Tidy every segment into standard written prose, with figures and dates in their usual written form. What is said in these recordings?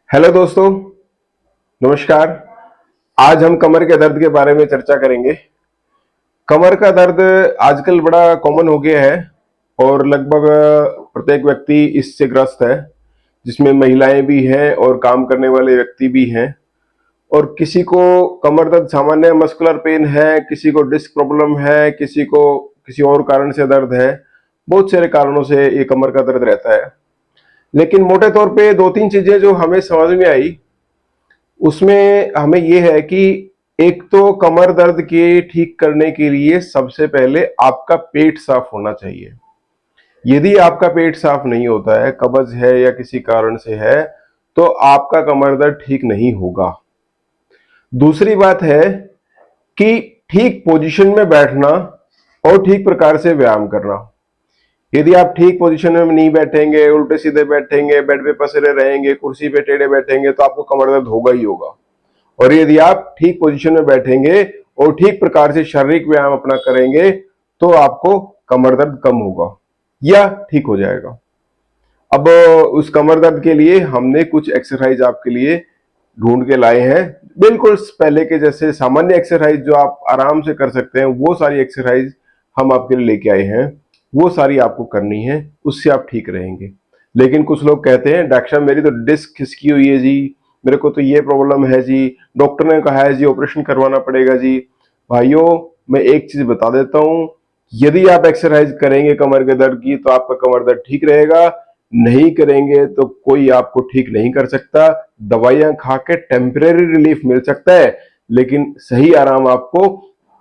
Hello दोस्तों, नमस्कार। आज हम कमर के दर्द के बारे में चर्चा करेंगे। कमर का दर्द आजकल बड़ा कॉमन हो गया है और लगभग प्रत्येक व्यक्ति इससे ग्रस्त है, जिसमें महिलाएं भी हैं और काम करने वाले व्यक्ति भी हैं। और किसी को कमर दर्द सामान्य मस्कुलर पेन है, किसी को डिस्क प्रॉब्लम है, किसी को किसी और कारण से दर्द है। बहुत सारे कारणों से ये कमर का दर्द रहता है। लेकिन मोटे तौर पे दो तीन चीजें जो हमें समझ में आई, उसमें हमें ये है कि एक तो कमर दर्द के ठीक करने के लिए सबसे पहले आपका पेट साफ होना चाहिए। यदि आपका पेट साफ नहीं होता है, कब्ज है या किसी कारण से है, तो आपका कमर दर्द ठीक नहीं होगा। दूसरी बात है कि ठीक पोजीशन में बैठना और ठीक प्रकार से व्यायाम करना। यदि आप ठीक पोजीशन में नहीं बैठेंगे, उल्टे सीधे बैठेंगे, बेड पे पसरे रहेंगे, कुर्सी पे टेढ़े बैठेंगे, तो आपको कमर दर्द होगा ही होगा। और यदि आप ठीक पोजीशन में बैठेंगे और ठीक प्रकार से शारीरिक व्यायाम अपना करेंगे, तो आपको कमर दर्द कम होगा या ठीक हो जाएगा। अब उस कमर दर्द के लिए हमने कुछ एक्सरसाइज आपके लिए ढूंढ के लाए हैं। बिल्कुल पहले के जैसे सामान्य एक्सरसाइज जो आप आराम से कर सकते हैं, वो सारी एक्सरसाइज हम आपके लिए लेके आए हैं। वो सारी आपको करनी है, उससे आप ठीक रहेंगे। लेकिन कुछ लोग कहते हैं, डॉक्टर साहब मेरी तो डिस्क खिसकी हुई है जी, मेरे को तो ये प्रॉब्लम है जी, डॉक्टर ने कहा है जी ऑपरेशन करवाना पड़ेगा जी। भाइयों, मैं एक चीज बता देता हूं, यदि आप एक्सरसाइज करेंगे कमर के दर्द की तो आपका कमर दर्द ठीक रहेगा। नहीं करेंगे तो कोई आपको ठीक नहीं कर सकता। दवाइयां खा के टेम्परेरी रिलीफ मिल सकता है, लेकिन सही आराम आपको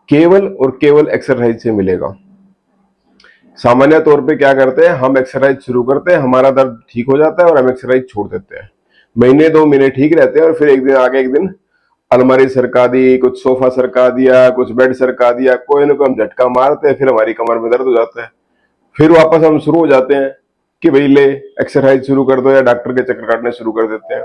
केवल और केवल एक्सरसाइज से मिलेगा। सामान्य तौर पे क्या करते हैं, हम एक्सरसाइज शुरू करते हैं, हमारा दर्द ठीक हो जाता है और हम एक्सरसाइज छोड़ देते हैं। महीने दो महीने ठीक रहते हैं और फिर एक दिन आगे एक दिन अलमारी सरका दी, कुछ सोफा सरका दिया, कुछ बेड सरका दिया, कोई ना कोई हम झटका मारते हैं, फिर हमारी कमर में दर्द हो जाता है। फिर वापस हम शुरू हो जाते हैं कि भाई ले एक्सरसाइज शुरू कर दो या डॉक्टर के चक्कर काटने शुरू कर देते हैं।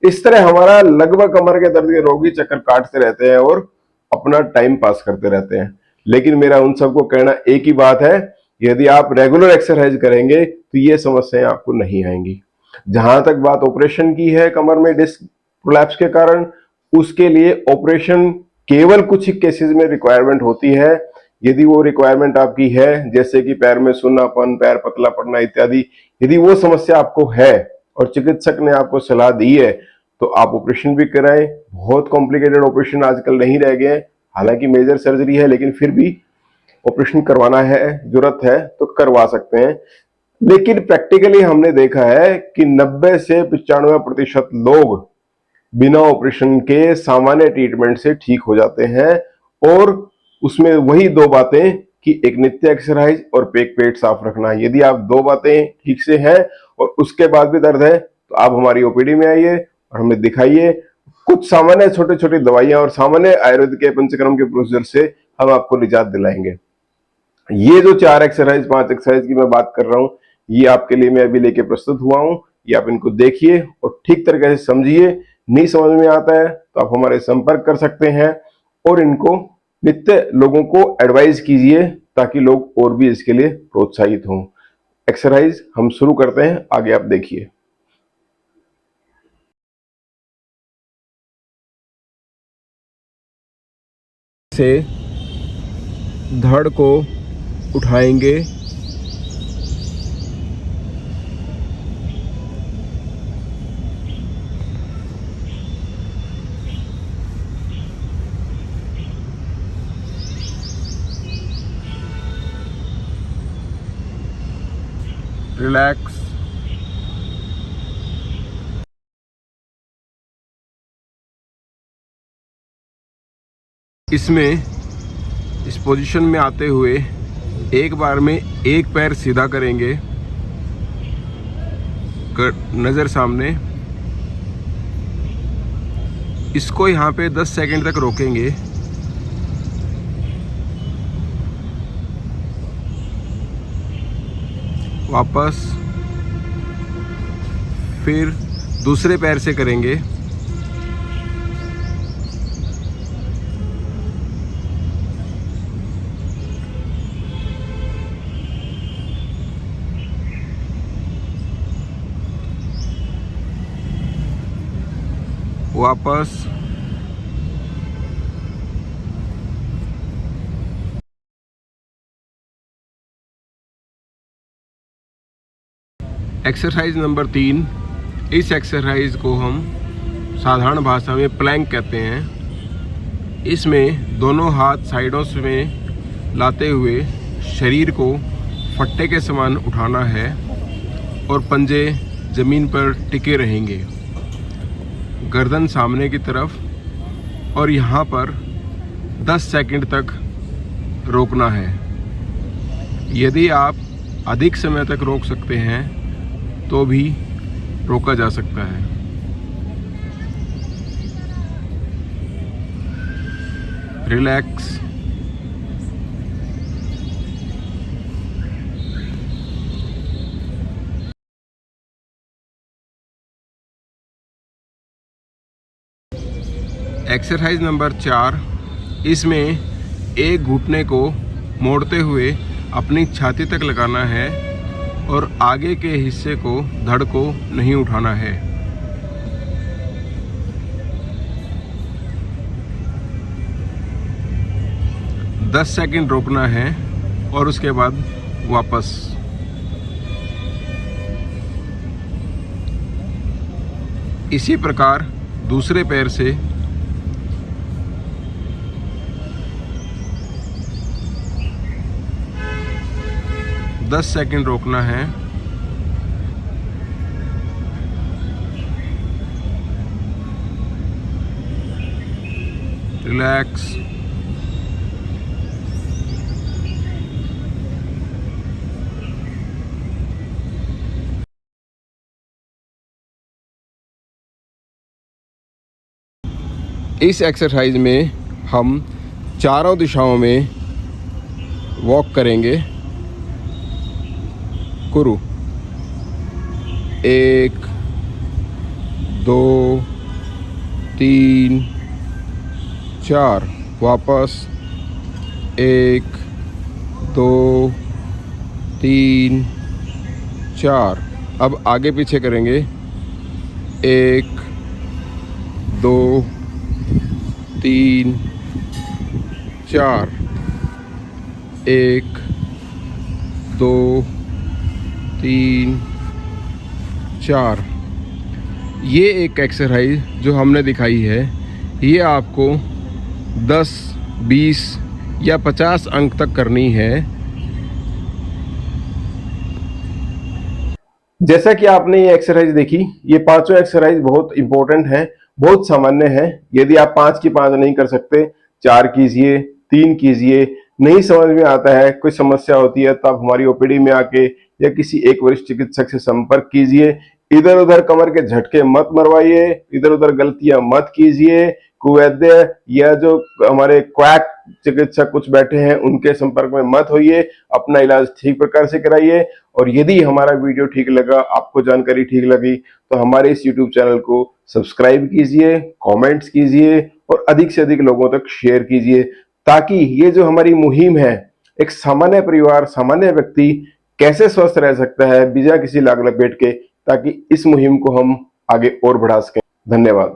इस तरह हमारा लगभग कमर के दर्द के रोगी चक्कर काटते रहते हैं और अपना टाइम पास करते रहते हैं। लेकिन मेरा उन सबको कहना एक ही बात है, यदि आप रेगुलर एक्सरसाइज करेंगे तो ये समस्याएं आपको नहीं आएंगी। जहां तक बात ऑपरेशन की है कमर में डिस्क प्रोलैप्स के कारण, उसके लिए ऑपरेशन केवल कुछ ही केसेस में रिक्वायरमेंट होती है। यदि वो रिक्वायरमेंट आपकी है, जैसे कि पैर में सुन्नापन, पैर पतला पड़ना इत्यादि, यदि वो समस्या आपको है और चिकित्सक ने आपको सलाह दी है, तो आप ऑपरेशन भी कराएं। बहुत कॉम्प्लिकेटेड ऑपरेशन आजकल नहीं रह गए, हालांकि मेजर सर्जरी है, लेकिन फिर भी ऑपरेशन करवाना है, जरूरत है तो करवा सकते हैं। लेकिन प्रैक्टिकली हमने देखा है कि 90 से 95% लोग बिना ऑपरेशन के सामान्य ट्रीटमेंट से ठीक हो जाते हैं। और उसमें वही दो बातें कि एक नित्य एक्सरसाइज और पेट साफ रखना। यदि आप दो बातें ठीक से हैं और उसके बाद भी दर्द है, तो आप हमारी ओपीडी में आइए और हमें दिखाइए। कुछ सामान्य छोटी छोटी दवाइयां और सामान्य आयुर्वेद के पंचकर्म के प्रोसीजर से हम आपको निजात दिलाएंगे। ये जो 4 एक्सरसाइज 5 एक्सरसाइज की मैं बात कर रहा हूं, ये आपके लिए मैं अभी लेके प्रस्तुत हुआ हूं। ये आप इनको देखिए और ठीक तरीके से समझिए। नहीं समझ में आता है तो आप हमारे संपर्क कर सकते हैं और इनको नित्य लोगों को एडवाइस कीजिए, ताकि लोग और भी इसके लिए प्रोत्साहित हों। एक्सरसाइज हम शुरू करते हैं, आगे आप देखिए। से धड़ को उठाएंगे, रिलैक्स, इसमें इस पोजीशन में आते हुए एक बार में एक पैर सीधा करेंगे, नज़र सामने। इसको यहाँ पे 10 सेकंड तक रोकेंगे। वापस फिर दूसरे पैर से करेंगे। वापस, एक्सरसाइज नंबर 3। इस एक्सरसाइज को हम साधारण भाषा में प्लैंक कहते हैं। इसमें दोनों हाथ साइडों में लाते हुए शरीर को फट्टे के समान उठाना है और पंजे ज़मीन पर टिके रहेंगे, गर्दन सामने की तरफ, और यहाँ पर 10 सेकंड तक रोकना है। यदि आप अधिक समय तक रोक सकते हैं तो भी रोका जा सकता है। Relax, exercise number 4। इसमें एक घुटने को मोड़ते हुए अपनी छाती तक लगाना है और आगे के हिस्से को, धड़ को नहीं उठाना है। दस सेकंड रोकना है और उसके बाद वापस। इसी प्रकार दूसरे पैर से 10 सेकंड रोकना है, रिलैक्स, इस एक्सरसाइज में हम चारों दिशाओं में वॉक करेंगे। कुरु, 1 2 3 4, वापस 1 2 3 4। अब आगे पीछे करेंगे, 1 2 3 4, 1 2 3 4। ये एक एक्सरसाइज जो हमने दिखाई है, ये आपको 10 20 या 50 अंक तक करनी है। जैसा कि आपने ये एक्सरसाइज देखी, ये पांचों एक्सरसाइज बहुत इंपॉर्टेंट है, बहुत सामान्य है। यदि आप 5 की 5 नहीं कर सकते, 4 कीजिए, 3 कीजिए। नहीं समझ में आता है, कोई समस्या होती है, तो आप हमारी ओपीडी में आके या किसी एक वरिष्ठ चिकित्सक से संपर्क कीजिए। इधर उधर कमर के झटके मत मरवाइए, इधर उधर गलतियां मत कीजिए। कुवैद्य या जो हमारे क्वैक चिकित्सक कुछ बैठे हैं, उनके संपर्क में मत होइए। अपना इलाज ठीक प्रकार से कराइए। और यदि हमारा वीडियो ठीक लगा, आपको जानकारी ठीक लगी, तो हमारे इस यूट्यूब चैनल को सब्सक्राइब कीजिए, कमेंट्स कीजिए और अधिक से अधिक लोगों तक शेयर कीजिए, ताकि ये जो हमारी मुहिम है, एक सामान्य परिवार, सामान्य व्यक्ति कैसे स्वस्थ रह सकता है बिना किसी लाग लपेट के, ताकि इस मुहिम को हम आगे और बढ़ा सकें। धन्यवाद।